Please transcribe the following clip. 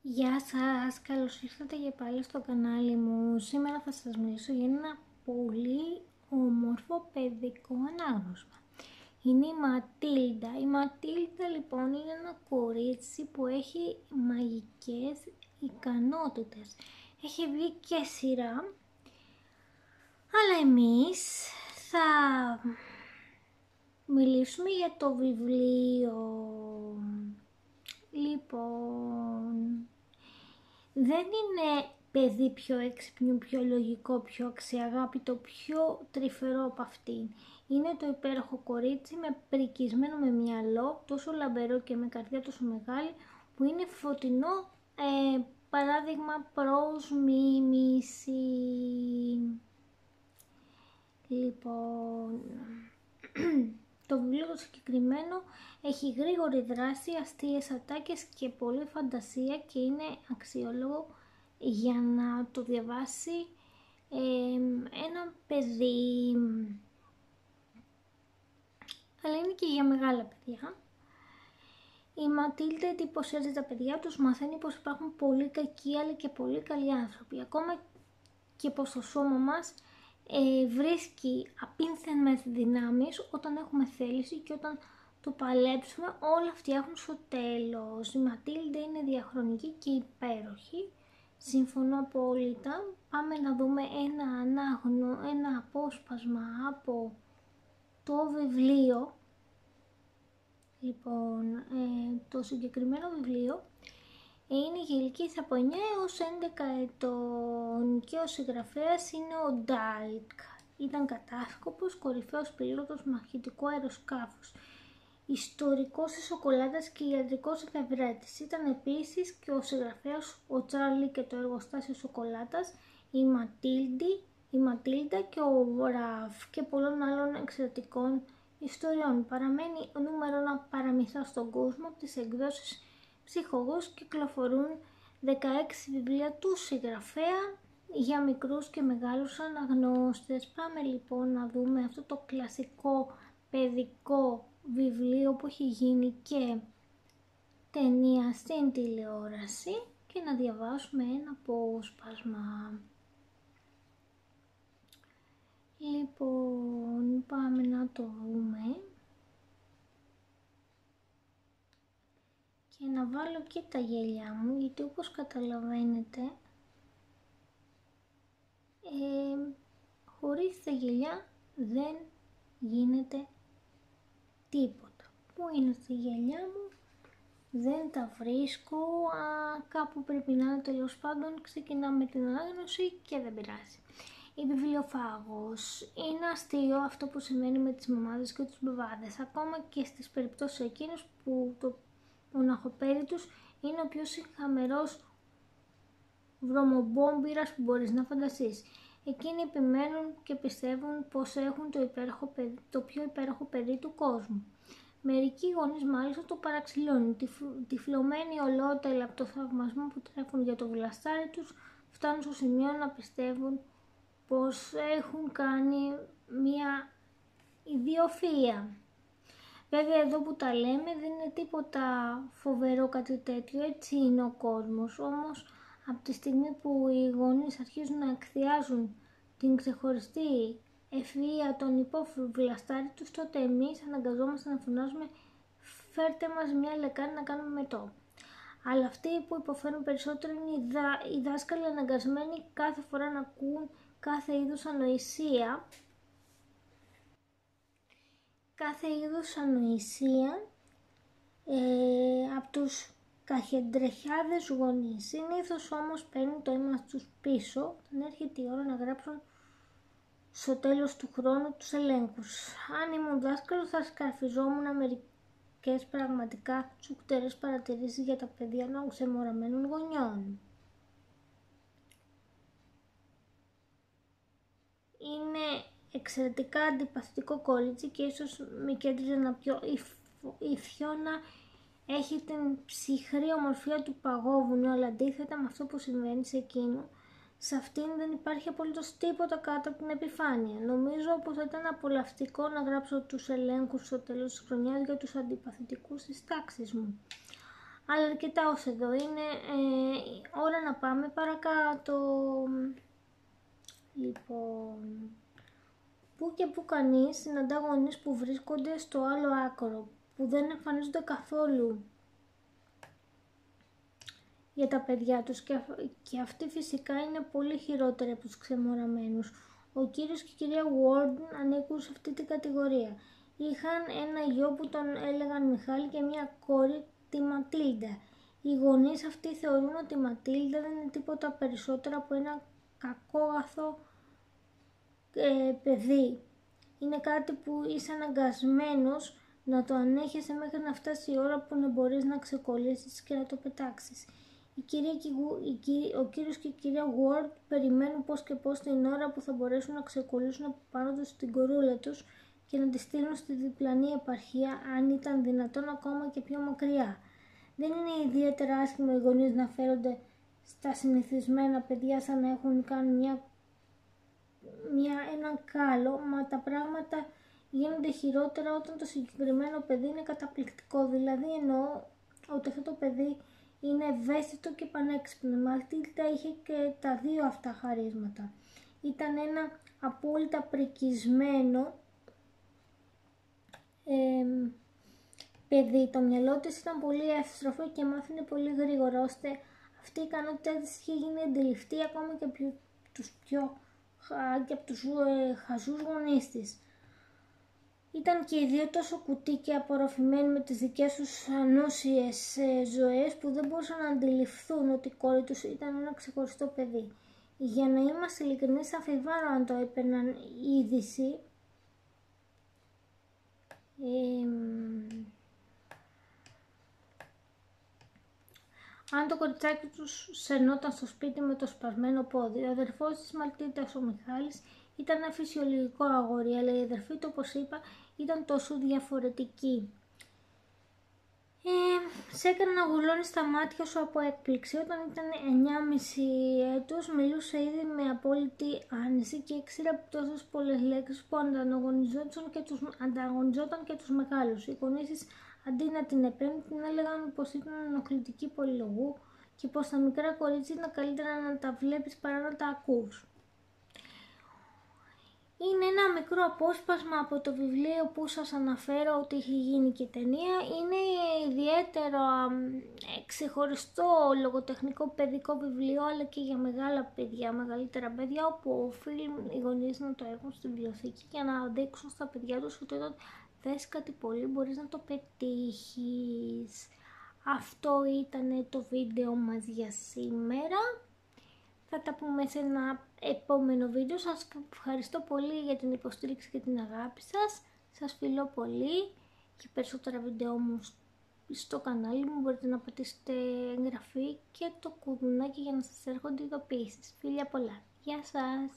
Γεια σας, καλώς ήρθατε και πάλι στο κανάλι μου. Σήμερα θα σας μιλήσω για ένα πολύ όμορφο παιδικό ανάγνωσμα. Είναι η Ματίλντα. Η Ματίλντα λοιπόν είναι ένα κορίτσι που έχει μαγικές ικανότητες. Έχει βγει και σειρά, αλλά εμείς θα μιλήσουμε για το βιβλίο. Λοιπόν, δεν είναι παιδί πιο έξυπνο, πιο λογικό, πιο αξιαγάπητο, πιο τρυφερό από αυτήν. Είναι το υπέροχο κορίτσι με πρικισμένο με μυαλό, τόσο λαμπερό και με καρδιά τόσο μεγάλη, που είναι φωτεινό παράδειγμα προς μίμηση. Λοιπόν, το βιβλίο το συγκεκριμένο έχει γρήγορη δράση, αστείες ατάκες και πολλή φαντασία και είναι αξιόλογο για να το διαβάσει ένα παιδί, αλλά είναι και για μεγάλα παιδιά. Η Ματίλντα εντυπωσιάζει τα παιδιά τους, μαθαίνει πως υπάρχουν πολύ κακοί αλλά και πολύ καλοί άνθρωποι, ακόμα και πως το σώμα μας βρίσκει απίνθενες δυνάμεις όταν έχουμε θέληση και όταν το παλέψουμε όλα φτιάχνουν στο τέλος. Η Ματίλντα είναι διαχρονική και υπέροχη, συμφωνώ απόλυτα. Πάμε να δούμε ένα απόσπασμα από το βιβλίο. Λοιπόν, το συγκεκριμένο βιβλίο είναι για ηλικίες από 9 έως 11 ετών και ο συγγραφέας είναι ο Ντάλκ. Ήταν κατάσκοπος, κορυφαίος πιλότος μαχητικού αεροσκάφους, ιστορικός της σοκολάτας και ιατρικός εφευρέτης. Ήταν επίσης και ο συγγραφέας ο Τσάρλι και το εργοστάσιο σοκολάτας, η Ματίλντα και ο Ραφ και πολλών άλλων εξαιρετικών ιστοριών. Παραμένει ο νούμερο ένα παραμυθά στον κόσμο από τις εκδόσεις Ψυχογός. Κυκλοφορούν 16 βιβλία του συγγραφέα για μικρούς και μεγάλους αναγνώστες. Πάμε λοιπόν να δούμε αυτό το κλασικό παιδικό βιβλίο που έχει γίνει και ταινία στην τηλεόραση και να διαβάσουμε ένα απόσπασμα. Λοιπόν, πάμε να το δούμε και να βάλω και τα γέλια μου, γιατί όπως καταλαβαίνετε χωρίς τα γέλια δεν γίνεται τίποτα. Πού είναι τα γέλια μου? Δεν τα βρίσκω. Κάπου πρέπει να είναι, τέλος πάντων. Ξεκινάμε την ανάγνωση και δεν πειράζει. Η βιβλιοφάγος. Είναι αστείο αυτό που σημαίνει με τις μαμάδες και τους μπαμπάδες. Ακόμα και στις περιπτώσεις εκείνους που το μοναχοπέδι τους είναι ο πιο συγχαμερός βρωμομπόμπυρας που μπορείς να φανταστείς. Εκείνοι επιμένουν και πιστεύουν πως έχουν το πιο υπέροχο παιδί του κόσμου. Μερικοί γονείς μάλιστα το παραξηλώνουν, τυφλωμένοι ολότελα από το θαυμασμό που τρέφουν για το βλαστάρι τους, φτάνουν στο σημείο να πιστεύουν πως έχουν κάνει μια ιδιοφυΐα. Βέβαια εδώ που τα λέμε δεν είναι τίποτα φοβερό κάτι τέτοιο, έτσι είναι ο κόσμος, όμως από τη στιγμή που οι γονείς αρχίζουν να εκθιάζουν την ξεχωριστή ευφυΐα των υπόφρου βλαστάρι τους, τότε εμείς αναγκαζόμαστε να φωνάζουμε «φέρτε μας μια λεκάνη να κάνουμε μετό». Αλλά αυτοί που υποφέρουν περισσότερο είναι οι δάσκαλοι, αναγκασμένοι κάθε φορά να ακούν κάθε είδους ανοησία, από τους καχεντρεχιάδες γονείς. Συνήθως όμως παίρνουν το αίμα τους πίσω όταν έρχεται η ώρα να γράψουν στο τέλος του χρόνου τους ελέγχους. Αν ήμουν δάσκαλος θα σκαρφιζόμουν μερικές πραγματικά τσουκτερές παρατηρήσεις για τα παιδιά των ξεμοραμένων γονιών. Είναι εξαιρετικά αντιπαθητικό κορίτσι και ίσως με κέντριζε να πιο η Φιώνα έχει την ψυχρή ομορφιά του παγόβουνου, αλλά αντίθετα με αυτό που συμβαίνει σε εκείνο, σε αυτήν δεν υπάρχει απολύτως τίποτα κάτω από την επιφάνεια. Νομίζω πως θα ήταν απολαυστικό να γράψω τους ελέγχους στο τέλος της χρονιάς για τους αντιπαθητικούς της τάξης μου. Αλλά αρκετά ως εδώ, είναι ώρα να πάμε παρακάτω. Λοιπόν, που και που κανείς συναντά γονείς που βρίσκονται στο άλλο άκρο, που δεν εμφανίζονται καθόλου για τα παιδιά τους και αυτοί φυσικά είναι πολύ χειρότεροι από τους ξεμοραμένους. Ο κύριος και η κυρία Ward ανήκουν σε αυτή την κατηγορία. Είχαν ένα γιο που τον έλεγαν Μιχάλη και μια κόρη, τη Ματίλντα. Οι γονείς αυτοί θεωρούν ότι η Ματίλντα δεν είναι τίποτα περισσότερο από ένα κακόγαθο παιδί. Είναι κάτι που είσαι αναγκασμένος να το ανέχεσαι μέχρι να φτάσει η ώρα που να μπορείς να ξεκολλήσεις και να το πετάξεις. Ο κύριος και η κυρία Ward περιμένουν πώς και πώς την ώρα που θα μπορέσουν να ξεκολλήσουν από πάνω τους στην κορούλα τους και να τη στείλουν στη διπλανή επαρχία, αν ήταν δυνατόν ακόμα και πιο μακριά. Δεν είναι ιδιαίτερα άσχημο οι γονείς να φέρονται στα συνηθισμένα παιδιά σαν να έχουν κάνει έναν κάλο, μα τα πράγματα γίνονται χειρότερα όταν το συγκεκριμένο παιδί είναι καταπληκτικό. Δηλαδή εννοώ ότι αυτό το παιδί είναι ευαίσθητο και πανέξυπνο. Η Ματίλντα είχε και τα δύο αυτά χαρίσματα. Ήταν ένα απόλυτα πρικισμένο παιδί. Το μυαλό της ήταν πολύ εύστροφο και μάθαινε πολύ γρήγορα, ώστε αυτή η ικανότητά της είχε γίνει αντιληπτή ακόμα και από τους χαζούς γονείς της. Ήταν και οι δύο τόσο κουτί και απορροφημένοι με τις δικές τους ανούσιες ζωές που δεν μπορούσαν να αντιληφθούν ότι η κόρη τους ήταν ένα ξεχωριστό παιδί. Για να είμαστε ειλικρινείς, αμφιβάλλω αν το έπαιρναν η είδηση. Αν το κοριτσάκι τους σερνόταν στο σπίτι με το σπασμένο πόδι. Ο αδερφός της Ματίλντας, ο Μιχάλης, ήταν ένα φυσιολογικό αγόρι, αλλά η αδερφή του, όπως είπα, ήταν τόσο διαφορετική. Σε έκανε να γουρλώνεις τα μάτια σου από έκπληξη. Όταν ήταν 9,5 έτους, μιλούσε ήδη με απόλυτη άνεση και ήξερε τόσες πολλές λέξεις που ανταγωνιζόταν και τους μεγάλους. Οι γονείς της, αντί να την επέμβουν, την έλεγαν πως ήταν ενοχλητική πολυλογού και πως τα μικρά κορίτσια ήταν καλύτερα να τα βλέπεις παρά να τα ακούς. Είναι ένα μικρό απόσπασμα από το βιβλίο που σας αναφέρω ότι έχει γίνει και ταινία. Είναι ιδιαίτερο ξεχωριστό λογοτεχνικό παιδικό βιβλίο, αλλά και για μεγάλα παιδιά, μεγαλύτερα παιδιά, όπου οφείλουν οι γονείς να το έχουν στην βιβλιοθήκη για να δείξουν στα παιδιά τους ότι όταν θες κάτι πολύ μπορείς να το πετύχεις. Αυτό ήταν το βίντεο μας για σήμερα. Θα τα πούμε σε ένα επόμενο βίντεο. Σας ευχαριστώ πολύ για την υποστήριξη και την αγάπη σας. Σας φιλώ πολύ. Και περισσότερα βίντεο μου στο κανάλι μου μπορείτε να πατήσετε εγγραφή και το κουδουνάκι για να σας έρχονται ειδοποιήσεις. Φιλιά πολλά. Γεια σας.